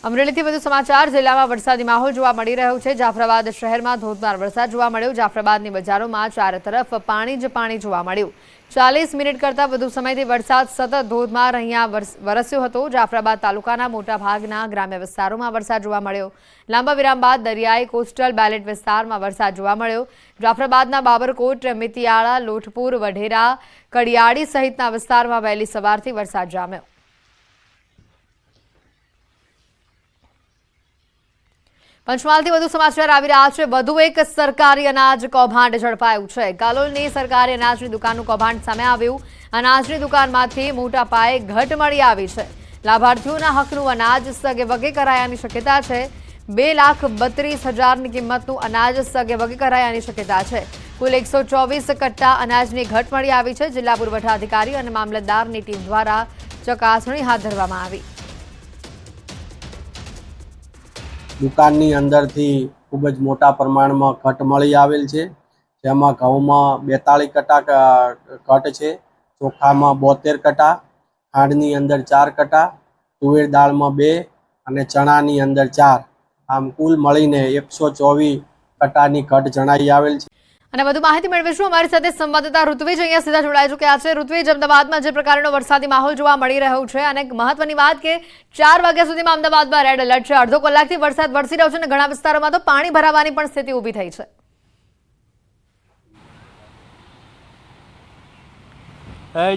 અમરેલીથી વધુ સમાચાર। જિલ્લામાં વરસાદી માહોલ જોવા મળી રહ્યો છે। જાફરાબાદ શહેરમાં ધોધમાર વરસાદ જોવા મળ્યો। જાફરાબાદની બજારોમાં ચારે તરફ પાણી જ પાણી જોવા મળ્યું। 40 મિનિટ કરતાં વધુ સમયથી વરસાદ સતત ધોધમાર અહીંયા વરસ્યો હતો। જાફરાબાદ તાલુકાના મોટા ભાગના ગ્રામ્ય વિસ્તારોમાં વરસાદ જોવા મળ્યો। લાંબા વિરામ બાદ દરિયાઈ કોસ્ટલ બેલ્ટ વિસ્તારમાં વરસાદ જોવા મળ્યો। જાફરાબાદના બાબરકોટ, મિતિયાળા, લોટપુર, વઢેરા, કડિયાળી સહિતના વિસ્તારમાં વહેલી સવારથી વરસાદ જામ્યો। પંચમહાલથી વધુ સમાચાર આવી રહ્યા છે। વધુ એક સરકારી અનાજ કૌભાંડ ઝડપાયું છે। કાલોલની સરકારી અનાજની દુકાનનું કૌભાંડ સામે આવ્યું। અનાજની દુકાનમાંથી મોટા પાયે ઘટ મળી આવી છે। લાભાર્થીઓના હકનું અનાજ સગેવગે કરાયાની શક્યતા છે। 2,32,000ની કિંમતનું અનાજ સગેવગે કરાયાની શક્યતા છે। કુલ 124 કટ્ટા અનાજની ઘટ મળી આવી છે। જિલ્લા પુરવઠા અધિકારી અને મામલતદારની ટીમ દ્વારા ચકાસણી હાથ ધરવામાં આવી। દુકાનની અંદરથી ખૂબ જ મોટા પ્રમાણમાં ઘટ મળી આવેલ છે, જેમાં ઘઉંમાં 42 કટ્ટા ઘટ છે, ચોખામાં 72 કટ્ટા, ખાંડની અંદર 4 કટ્ટા, તુવેર દાળમાં 2 અને ચણાની અંદર 4, આમ કુલ મળીને 124 કટ્ટાની ઘટ જણાઈ આવેલ છે। અને વધુ માહિતી મેળવીશું। અમારી સાથે સંવાદદાતા ઋત્વિજ અહીંયા સીધા જોડાઈ ચૂક્યા છે। ઋત્વિજ, અમદાવાદમાં જે પ્રકારનો વરસાદી માહોલ જોવા મળી રહ્યો છે અને મહત્વની વાત કે 4 વાગ્યા સુધીમાં અમદાવાદમાં રેડ એલર્ટ છે। અડધો કલાકથી વરસાદ વરસી રહ્યો છે અને ઘણા વિસ્તારોમાં તો પાણી ભરાવાની પણ સ્થિતિ ઊભી થઈ છે।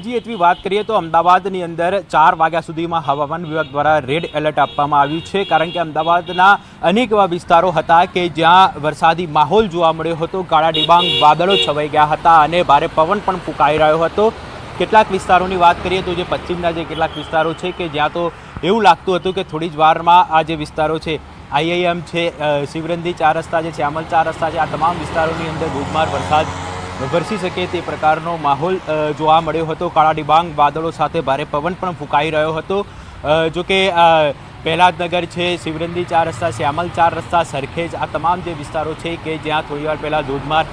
જી એટલી વાત કરીએ તો અમદાવાદની અંદર 4 વાગ્યા સુધીમાં હવામાન વિભાગ દ્વારા રેડ એલર્ટ આપવામાં આવ્યું છે, કારણ કે અમદાવાદના અનેક એવા વિસ્તારો હતા કે જ્યાં વરસાદી માહોલ જોવા મળ્યો હતો। કાળા ડિબાંગ વાદળો છવાઈ ગયા હતા અને ભારે પવન પણ ફૂંકાઈ રહ્યો હતો। કેટલાક વિસ્તારોની વાત કરીએ તો જે પશ્ચિમના જે કેટલાક વિસ્તારો છે કે જ્યાં તો એવું લાગતું હતું કે થોડી જ વારમાં આ જે વિસ્તારો છે, IIM છે, શિવરંદી 4 રસ્તા છે, શ્યામલ 4 રસ્તા છે, આ તમામ વિસ્તારોની અંદર ધોધમાર વરસાદ વરસી શકે તે પ્રકારનો માહોલ જોવા મળ્યો હતો। કાળા ડિબાંગ વાદળો સાથે ભારે પવન પણ ફૂંકાઈ રહ્યો હતો। જોકે પહેલાદનગર છે, શિવરંદી 4 રસ્તા, શ્યામલ 4 રસ્તા, સરખેજ, આ તમામ જે વિસ્તારો છે કે જ્યાં થોડીવાર પહેલાં ધોધમાર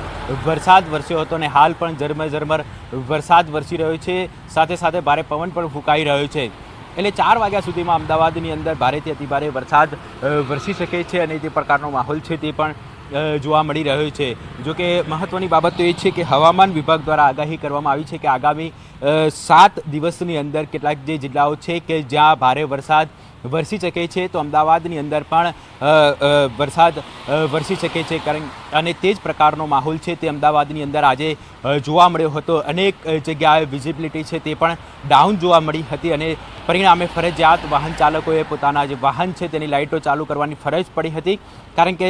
વરસાદ વરસ્યો હતો અને હાલ પણ ઝરમર વરસાદ વરસી રહ્યો છે, સાથે સાથે ભારે પવન પણ ફૂંકાઈ રહ્યો છે। એટલે 4 વાગ્યા સુધીમાં અમદાવાદની અંદર ભારેથી અતિભારે વરસાદ વરસી શકે છે અને તે પ્રકારનો માહોલ છે તે પણ જોવા મળી રહ્યો છે। જોકે મહત્વની બાબત તો એ છે કે હવામાન વિભાગ દ્વારા આગાહી કરવામાં આવી છે કે આગામી 7 દિવસની અંદર કેટલાક જે જિલ્લાઓ છે કે જ્યાં ભારે વરસાદ વરસી શકે છે, તો અમદાવાદની અંદર પણ વરસાદ વરસી શકે છે, અને તે જ પ્રકારનો માહોલ છે તે અમદાવાદની અંદર આજે જોવા મળ્યો હતો। અનેક જગ્યાએ વિઝિબિલિટી છે તે પણ ડાઉન જોવા મળી હતી અને પરિણામે ફરજિયાત વાહન ચાલકોએ પોતાના જે વાહન છે તેની લાઇટો ચાલુ કરવાની ફરજ પડી હતી, કારણ કે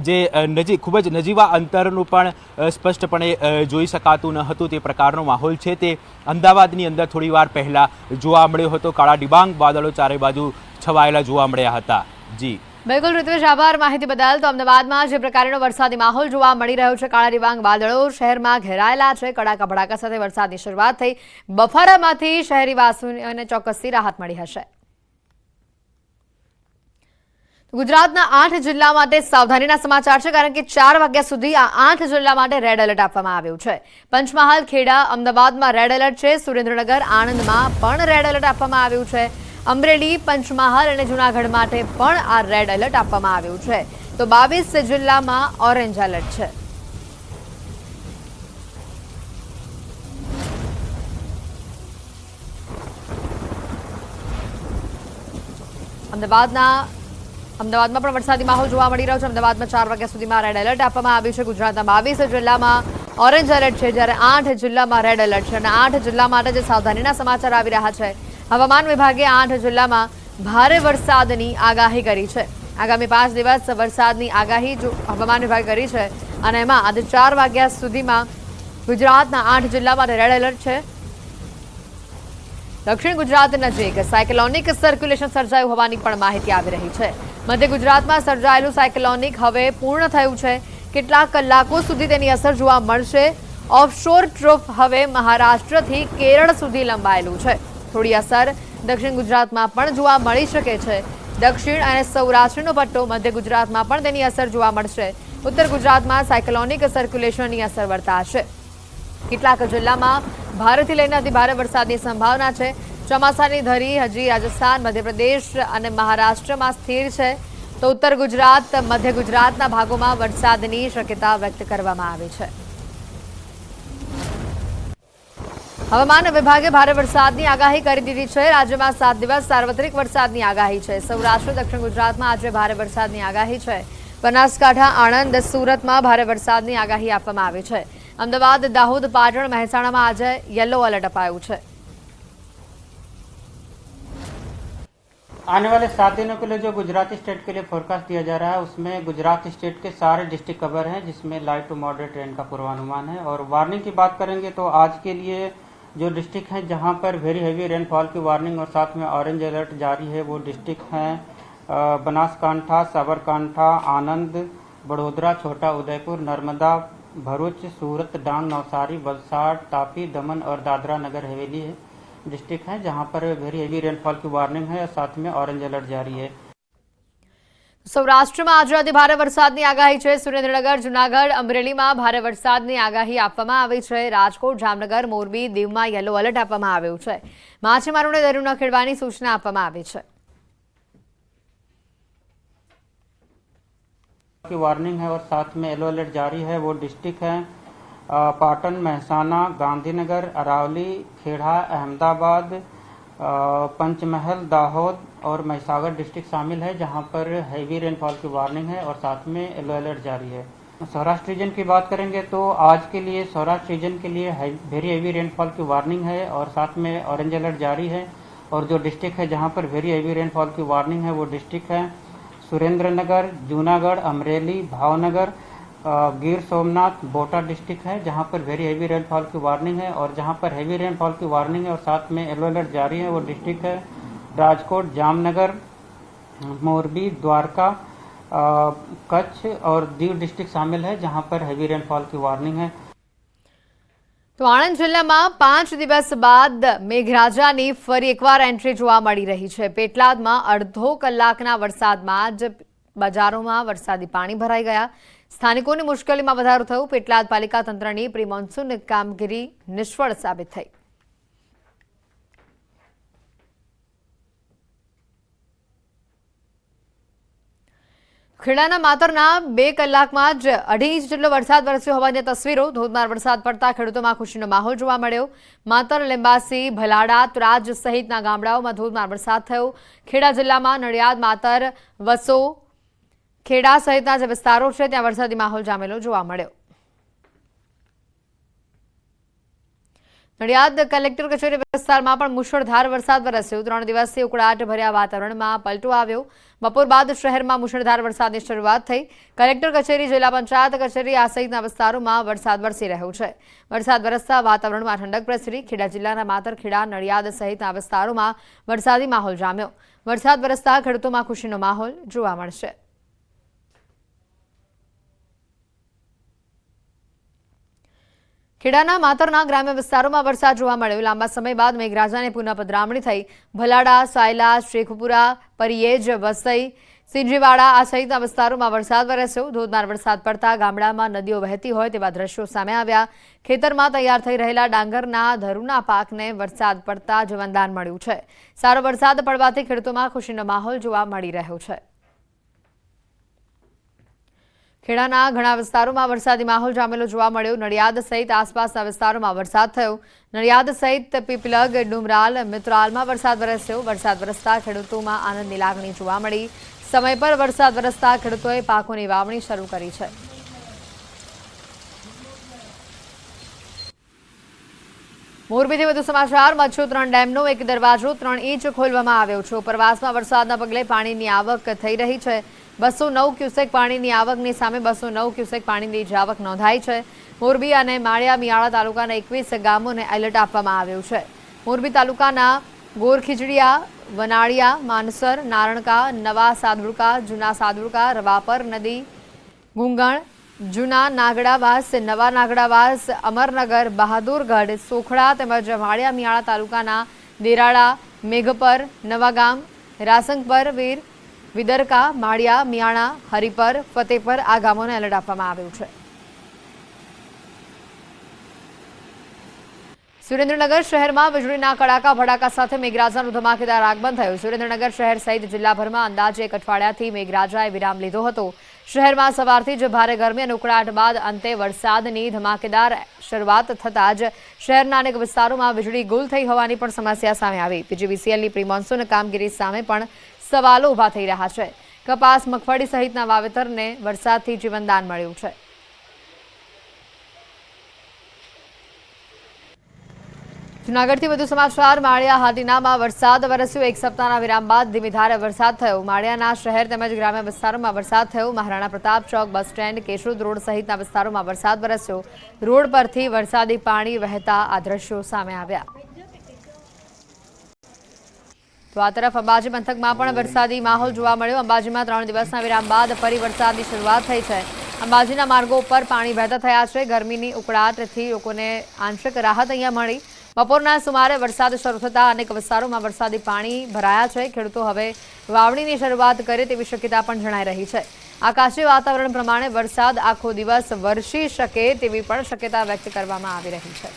જે ખૂબ જ નજીવા અંતરનું પણ સ્પષ્ટપણે જોઈ શકાતું ન હતું તે પ્રકારનો માહોલ છે તે અમદાવાદની અંદર થોડી વાર પહેલાં જોવા મળ્યો હતો। કાળા ડિબાંગ વાદળો ચારે બાજુ છવાયેલા જોવા મળ્યા હતા। જી બિલકુલ ઋત્વિજ, આભાર માહિતી બદલ। તો અમદાવાદમાં જે પ્રકારનો વરસાદી માહોલ જોવા મળી રહ્યો છે, કાળા ડિબાંગ વાદળો શહેરમાં ઘેરાયેલા છે, કડાકા ભડાકા સાથે વરસાદની શરૂઆત થઈ। બફારામાંથી શહેરીવાસીઓને ચોક્કસથી રાહત મળી હશે। ગુજરાતના 8 જિલ્લા માટે સાવધાનીના સમાચાર છે, કારણ કે 4 વાગ્યા સુધી આ 8 જિલ્લા માટે રેડ એલર્ટ આપવામાં આવ્યું છે। પંચમહાલ, ખેડા, અમદાવાદમાં રેડ એલર્ટ છે। સુરેન્દ્રનગર, આણંદમાં પણ રેડ એલર્ટ આપવામાં આવ્યું છે। અમરેલી, પંચમહાલ અને જૂનાગઢ માટે પણ આ રેડ એલર્ટ આપવામાં આવ્યું છે। તો 22 જિલ્લામાં ઓરેન્જ એલર્ટ છે। અમદાવાદમાં પણ વરસાદી માહોલ જોવા મળી રહ્યો છે। અમદાવાદમાં 4 વાગ્યા સુધીમાં રેડ એલર્ટ આપવામાં આવ્યું છે। ગુજરાતના 22 જિલ્લામાં ઓરેન્જ એલર્ટ છે, જ્યારે 8 જિલ્લામાં રેડ એલર્ટ છે અને 8 જિલ્લા માટે જે સાવધાનીના સમાચાર આવી રહ્યા છે, હવામાન વિભાગે 8 જિલ્લામાં ભારે વરસાદની આગાહી કરી છે। આગામી 5 દિવસ વરસાદની આગાહી હવામાન વિભાગે કરી છે અને એમાં આજે 4 વાગ્યા સુધીમાં ગુજરાતના 8 જિલ્લા માટે રેડ એલર્ટ છે। દક્ષિણ ગુજરાત નજીક સાયક્લોનિક સર્ક્યુલેશન સર્જાયું હોવાની પણ માહિતી આવી રહી છે। મધ્ય ગુજરાતમાં સર્જાયેલું સાયક્લોનિક હવે પૂર્ણ થયું છે। કેટલાક કલાકો સુધી તેની અસર જોવા મળશે। ઓફશોર ટ્રફ હવે મહારાષ્ટ્રથી કેરળ સુધી લંબાયેલું છે। થોડી અસર દક્ષિણ ગુજરાતમાં પણ જોવા મળી શકે છે। દક્ષિણ અને સૌરાષ્ટ્રનો પટ્ટો મધ્ય ગુજરાતમાં પણ તેની અસર જોવા મળશે। ઉત્તર ગુજરાતમાં સાયક્લોનિક સર્ક્યુલેશનની અસર વર્તાશે। કેટલાક જિલ્લામાં ભારેથી લઈને અતિભારે વરસાદની સંભાવના છે। ચોમાસાની ધરી હજી રાજસ્થાન, મધ્યપ્રદેશ અને મહારાષ્ટ્રમાં સ્થિર છે, તો ઉત્તર ગુજરાત, મધ્ય ગુજરાતના ભાગોમાં વરસાદની શક્યતા વ્યક્ત કરવામાં આવી છે. હવામાન વિભાગે ભારે વરસાદની આગાહી કરી દીધી છે. રાજ્યમાં 7 દિવસ સાર્વત્રિક વરસાદની આગાહી છે. સૌરાષ્ટ્ર, દક્ષિણ ગુજરાતમાં આજે ભારે વરસાદની આગાહી છે. બનાસકાંઠા, આણંદ, સુરતમાં ભારે વરસાદની આગાહી આપવામાં આવી છે. અમદાવાદ, દાહોદ, પાટણ, મહેસાણામાં આજે યલો એલર્ટ અપાયું છે. आने वाले 7 दिनों के लिए जो गुजरात स्टेट के लिए फोरकास्ट दिया जा रहा है उसमें गुजरात स्टेट के सारे डिस्ट्रिक्ट कवर हैं, जिसमें लाइट टू मॉडरेट रेन का पूर्वानुमान है. और वार्निंग की बात करेंगे तो आज के लिए जो डिस्ट्रिक्ट हैं जहां पर वेरी हैवी रेनफॉल की वार्निंग और साथ में ऑरेंज अलर्ट जारी है वो डिस्ट्रिक्ट हैं बनासकांठा, साबरकांठा, आनंद, बड़ोदरा, छोटा उदयपुर, नर्मदा, भरूच, सूरत, डांग, नवसारी, वलसाड, तापी, दमन और दादरा नगर हवेली है डिस्ट्रिक्ट है जहां पर वेरी हेवी रेनफॉल की वार्निंग है और साथ में ऑरेंज अलर्ट जारी है. સૌરાષ્ટ્રમાં આજે અતિ ભારે વરસાદની આગાહી છે. સુરેન્દ્રનગર, જૂનાગઢ, અમરેલીમાં ભારે વરસાદની આગાહી આપવામાં આવી છે. રાજકોટ, જામનગર, મોરબી, દીવમાં યલો એલર્ટ આપવામાં આવ્યું છે. માછીમારોને દરિયો ન ખેડવાની સૂચના આપવામાં આવી છે. की वार्निंग है और साथ में येलो अलर्ट जारी है वो डिस्ट्रिक्ट है पाटन, महसाना, गांधीनगर, अरावली, खेड़ा, अहमदाबाद, पंचमहल, दाहोद और महिसागर डिस्ट्रिक्ट शामिल है जहां पर हैवी रेनफॉल की वार्निंग है और साथ में येलो अलर्ट जारी है. सौराष्ट्र रीजन की बात करेंगे तो आज के लिए सौराष्ट्र रीजन के लिए वेरी हैवी रेनफॉल की वार्निंग है और साथ में ऑरेंज अलर्ट जारी है. और जो डिस्ट्रिक्ट है जहां पर वेरी हैवी रेनफॉल की वार्निंग है वो डिस्ट्रिक्ट है सुरेंद्रनगर, जूनागढ़, अमरेली, भावनगर, गिर सोमनाथ, बोटा डिस्ट्रिक्ट है जहां पर वेरी हैवी रेनफॉल की वार्निंग है. और जहां पर हैवी रेनफॉल की वार्निंग है और साथ में येलो अलर्ट जारी है वो डिस्ट्रिक्ट है राजकोट, जामनगर, मोरबी, द्वारका, कच्छ और दीव डिस्ट्रिक्ट शामिल है जहां पर हैवी रेनफॉल की वार्निंग है. તો આણંદ જિલ્લામાં 5 દિવસ બાદ મેઘરાજાની ફરી એકવાર એન્ટ્રી જોવા મળી રહી છે. પેટલાદમાં અડધો કલાકના વરસાદમાં જ બજારોમાં વરસાદી પાણી ભરાઈ ગયા. સ્થાનિકોની મુશ્કેલીમાં વધારો થયો. પેટલાદ પાલિકા તંત્રની પ્રી મોન્સૂન કામગીરી નિષ્ફળ સાબિત થઈ. ખેડાના માતરના 2 કલાકમાં જ 2.5 ઇંચ જેટલો વરસાદ વરસ્યો હોવાની તસવીરો. ધોધમાર વરસાદ પડતા ખેડૂતોમાં ખુશીનો માહોલ જોવા મળ્યો. માતર, લીંબાસી, ભલાડા, ત્રાજ સહિતના ગામડાઓમાં ધોધમાર વરસાદ થયો. ખેડા જિલ્લામાં નડિયાદ, માતર, વસો, ખેડા સહિતના જે વિસ્તારો છે ત્યાં વરસાદી માહોલ જામેલો જોવા મળ્યો. નડિયાદ કલેક્ટર કચેરી વિસ્તારમાં પણ મુશળધાર વરસાદ વરસ્યો. 3 દિવસથી ઉકળાટ ભર્યા વાતાવરણમાં પલટો આવ્યો. બપોર બાદ શહેરમાં મુશળધાર વરસાદની શરૂઆત થઈ. કલેક્ટર કચેરી, જિલ્લા પંચાયત કચેરી આ સહિતના વિસ્તારોમાં વરસાદ વરસી રહ્યો છે. વરસાદ વરસતા વાતાવરણમાં ઠંડક પ્રસરી. ખેડા જિલ્લાના માતર, ખેડા, નડિયાદ સહિતના વિસ્તારોમાં વરસાદી માહોલ જામ્યો. વરસાદ વરસતા ખેડૂતોમાં ખુશીનો માહોલ જોવા મળશે. ખેડાના માતરના ગ્રામ્ય વિસ્તારોમાં વરસાદ જોવા મળ્યો. લાંબા સમય બાદ મેઘરાજાની પુનઃ પધરામણી થઈ. ભલાડા, સાયલા, શેખપુરા, પરિયેજ, વસઈ, સિંજીવાડા આ સહિતના વિસ્તારોમાં વરસાદ વરસ્યો. ધોધમાર વરસાદ પડતા ગામડામાં નદીઓ વહેતી હોય તેવા દ્રશ્યો સામે આવ્યા. ખેતરમાં તૈયાર થઈ રહેલા ડાંગરના ધરુના પાકને વરસાદ પડતા જીવનદાન મળ્યું છે. સારો વરસાદ પડવાથી ખેડૂતોમાં ખુશીનો માહોલ જોવા મળી રહ્યો છે. ખેડાના ઘણા વિસ્તારોમાં વરસાદી માહોલ જામેલો જોવા મળ્યો. નડિયાદ સહિત આસપાસના વિસ્તારોમાં વરસાદ થયો. નડિયાદ સહિત પીપલગ, ડુમરાલ, મિત્રાલમાં વરસાદ વરસ્યો. વરસાદ વરસતા ખેડૂતોમાં આનંદની લાગણી જોવા મળી. સમય પર વરસાદ વરસતા ખેડૂતોએ પાકોની વાવણી શરૂ કરી છે. મોરબીથી વધુ સમાચાર. મચ્છુ 3 ડેમનો 1 દરવાજો 3 ઇંચ ખોલવામાં આવ્યો છે. ઉપરવાસમાં વરસાદના પગલે પાણીની આવક થઈ રહી છે. 209 ક્યુસેક પાણીની આવકની સામે 209 ક્યુસેક પાણીની જાવક નોંધાઈ છે. મોરબી અને માળિયા મિયાળા તાલુકાના 21 ગામોને એલર્ટ આપવામાં આવ્યું છે. મોરબી તાલુકાના ગોરખીજડીયા, વનાળિયા, માનસર, નારણકા, નવા સાદુળકા, જૂના સાદુળકા, રવાપર નદી, ગુંગણ, જૂના નાગડાવાસ, નવા નાગડાવાસ, અમરનગર, બહાદુરગઢ, સોખડા તેમજ માળિયા મિયાળા તાલુકાના દેરાળા, મેઘપર, નવાગામ, રાસંગપર, વીર, વિદરકા, માળિયા, મિયાણા, હરિપર, ફતેપર આ ગામોને એલર્ટ આપવામાં આવ્યું છે. સુરેન્દ્રનગર શહેરમાં વીજળીના કડાકા ભડાકા સાથે મેઘરાજાનું ધમાકેદાર આગમન થયું. સુરેન્દ્રનગર શહેર સહિત જિલ્લાભરમાં અંદાજે 1 અઠવાડિયાથી મેઘરાજાએ વિરામ લીધો હતો. શહેરમાં સવારથી જ ભારે ગરમી અને ઉકળાટ બાદ અંતે વરસાદની ધમાકેદાર શરૂઆત થતાં જ શહેરના અનેક વિસ્તારોમાં વીજળી ગુલ થઈ હોવાની પણ સમસ્યા સામે આવી. પીજીવીસીએલની પ્રી મોન્સૂન કામગીરી સામે પણ સવાલો ઊભા થઈ રહ્યા છે. કપાસ, મગફળી સહિતના વાવેતરને વરસાદથી જીવનદાન મળ્યું છે. જૂનાગઢથી વધુ સમાચાર. માળિયા હાટીનામાં વરસાદ વરસ્યો. 1 સપ્તાહના વિરામ બાદ ધીમી ધારે વરસાદ થયો. માળિયાના શહેર તેમજ ગ્રામ્ય વિસ્તારોમાં વરસાદ થયો. મહારાણા પ્રતાપ ચોક, બસ સ્ટેન્ડ, કેશોદ રોડ સહિતના વિસ્તારોમાં વરસાદ વરસ્યો. રોડ પરથી વરસાદી પાણી વહેતા આ દ્રશ્યો સામે આવ્યા. તો આ તરફ અંબાજી પંથકમાં પણ વરસાદી માહોલ જોવા મળ્યો. અંબાજીમાં 3 દિવસના વિરામ બાદ ફરી વરસાદની શરૂઆત થઈ છે. અંબાજીના માર્ગો ઉપર પાણી વહેતા થયા છે. ગરમીની ઉકળાટથી લોકોને આંશિક રાહત અહીંયા મળી. બપોરના સુમારે વરસાદ શરૂ થતાં અનેક વિસ્તારોમાં વરસાદી પાણી ભરાયા છે. ખેડૂતો હવે વાવણીની શરૂઆત કરે તેવી શક્યતા પણ જણાઈ રહી છે. આકાશી વાતાવરણ પ્રમાણે વરસાદ આખો દિવસ વરસી શકે તેવી પણ શક્યતા વ્યક્ત કરવામાં આવી રહી છે.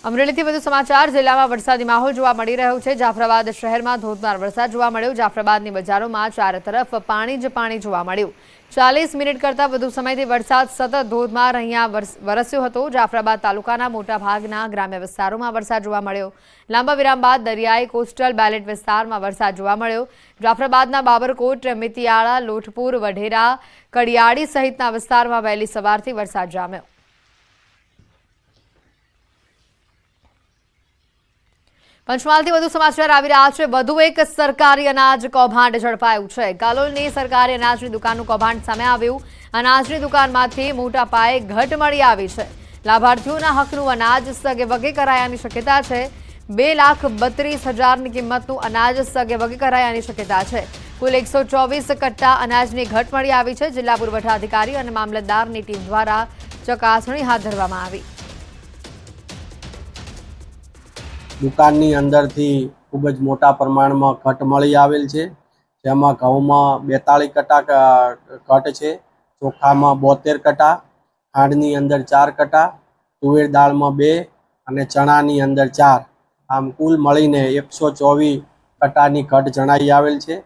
અમરેલીથી વધુ સમાચાર. જિલ્લામાં વરસાદી માહોલ જોવા મળી રહ્યો છે. જાફરાબાદ શહેરમાં ધોધમાર વરસાદ જોવા મળ્યો. જાફરાબાદની બજારોમાં ચારે તરફ પાણી જ પાણી જોવા મળ્યું. 40 મિનિટ કરતાં વધુ સમયથી વરસાદ સતત ધોધમાર અહીંયા વરસ્યો હતો. જાફરાબાદ તાલુકાના મોટા ભાગના ગ્રામ્ય વિસ્તારોમાં વરસાદ જોવા મળ્યો. લાંબા વિરામ બાદ દરિયાઈ કોસ્ટલ બેલેટ વિસ્તારમાં વરસાદ જોવા મળ્યો. જાફરાબાદના બાબરકોટ, મિતિયાળા, લોઠપુર, વઢેરા, કડિયાળી સહિતના વિસ્તારમાં વહેલી સવારથી વરસાદ જામ્યો. પંચમહાલથી વધુ સમાચાર આવી રહ્યા છે. વધુ એક સરકારી અનાજ કૌભાંડ ઝડપાયું છે. કાલોલની સરકારી અનાજની દુકાનનું કૌભાંડ સામે આવ્યું. અનાજની દુકાનમાંથી મોટા પાયે ઘટ મળી આવી છે. લાભાર્થીઓના હકનું અનાજ સગેવગે કરાયાની શક્યતા છે. 2,32,000ની કિંમતનું અનાજ સગેવગે કરાયાની શક્યતા છે. કુલ 124 કટ્ટા અનાજની ઘટ મળી આવી છે. જિલ્લા પુરવઠા અધિકારી અને મામલતદારની ટીમ દ્વારા ચકાસણી હાથ ધરવામાં આવી. દુકાનની અંદરથી ખૂબ જ મોટા પ્રમાણમાં ઘટ મળી આવેલ છે. જેમાં ઘઉંમાં 42 કટ્ટા ઘટ છે, ચોખામાં 72 કટ્ટા, ખાંડની અંદર 4 કટ્ટા, તુવેર દાળમાં 2 અને ચણાની અંદર 4. આમ કુલ મળીને 124 કટ્ટાની ઘટ જણાઈ આવેલ છે.